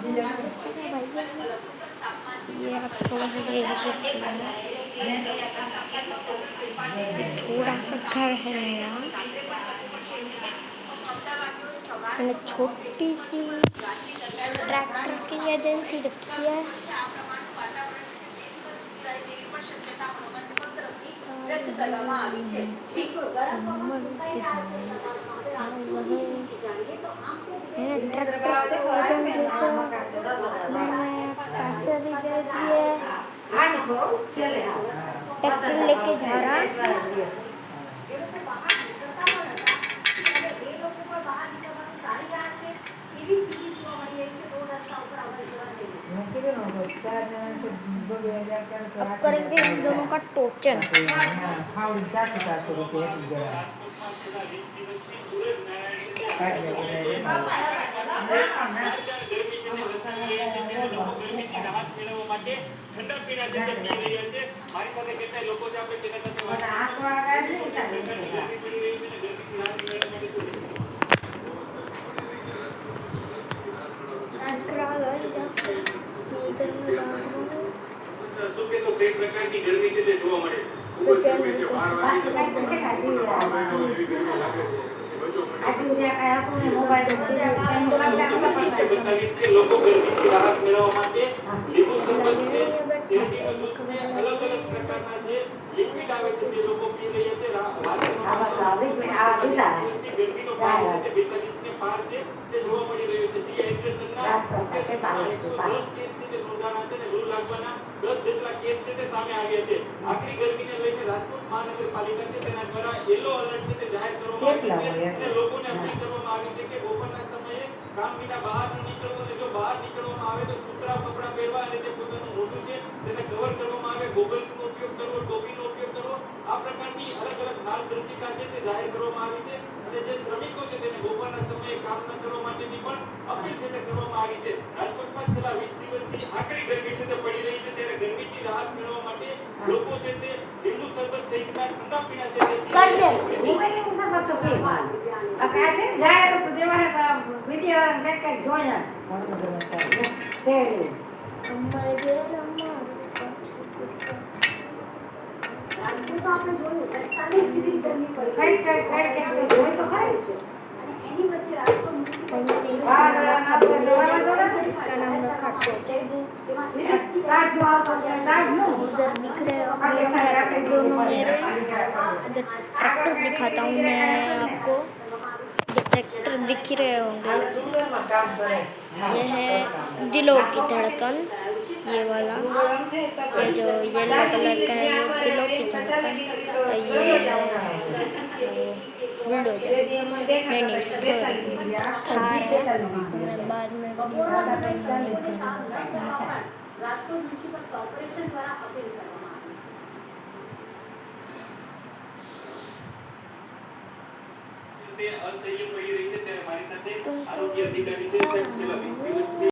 ये आप थोड़ा सा देख सकते हैं, थोड़ा सा घर है मेरा। मैंने छोटी सी ट्रैक्टर की एजेंसी रखी है। ट्रैक्टर से एजेंसी से मैंने पैसे भी दे दिए। ट्रैक्टर लेके जा रहा अब करेंगे हम दोनों का टोचन। પ્રકારની ગરમી છે તે જોવા મળે ખૂબ જ ગરમી છે 12 વાગે કે લોકો ગરમીથી રાહત મેળવવા માટે લીંબુ શરબત છે અલગ અલગ પ્રકારના જે લિક્વિડ આવે છે તે લોકો પી રહ્યા છે ગરમીનો પારો છે 42 ને પાર છે તે જોવા મળી રહ્યો છે ડિહાઇડ્રેશનના 10 કેસ છે તે નોંધાણા છે અને લૂ લાગવાના 10 જેટલા કેસ છે તે સામે આવ્યા છે આકરી ગરમીને લઈને રાજકોટ મહાનગરપાલિકા છે તેના દ્વારા યેલો એલર્ટ છે તે જાહેર કરવામાં આવ્યું છે અને લોકોને અપીલ કરવામાં આવી છે કે બપોરના સમયે કામ વિના બહાર ન નીકળવું અને જો બહાર નીકળવામાં આવે તો સુતરાઉ કપડાં પહેરવા અને જે પોતાનું મોઢું છે તેને કવર કરવામાં આવે ગોગલ્સનો ઉપયોગ કરવો ટોપીનો ઉપયોગ કરવો આ પ્રકારની અલગ અલગ માર્ગદર્શિકા છે તે જાહેર કરવામાં આવી છે અને જે શ્રમિકો છે તેને બપોરના સમયે કામ ન કરવા માટેની પણ અપીલ છે તે કરવામાં આવી છે રાજકોટમાં છેલ્લા 20 દિવસથી આકરી ગરમી છે તે પડી રહી છે ત્યારે ગરમીથી રાહત મેળવવા માટે લોકો છે તે લીંબુ શરબત સહિતના ઠંડા પીણા છે તે कर दे मोबाइल में सब तो पे माल अब ऐसे जाए तो देवाने पर वीडियो में के जोया सेड़ी अम्मा दे अम्मा રાજકોટ તો આપણે જોયું 41 ડિગ્રી ગરમી પડી કઈ કે તો જોઈ તો ખરી છે અને એની વચ્ચે રાજકોટ इसका नाम रखा टोचन। ताज जो आता है ताज नो उधर दिख रहे होंगे ट्रैक्टर दोनों मेरे। उधर ट्रैक्टर दिखाता हूँ मैं आपको, ट्रैक्टर दिख रहे होंगे। ये है दिलों की धड़कन, ये वाला, ये जो येलो कलर का है वो दिलों की धड़कन, और ये बुलडोजर थार है। मैं बाद में રાજકોટ મ્યુનિસિપલ કોર્પોરેશન દ્વારા અપીલ કરવામાં આવી તે અસહ્ય પડી રહી છે ત્યારે મારી સાથે આરોગ્ય અધિકારી છે સાહેબ છેલ્લા 20 દિવસથી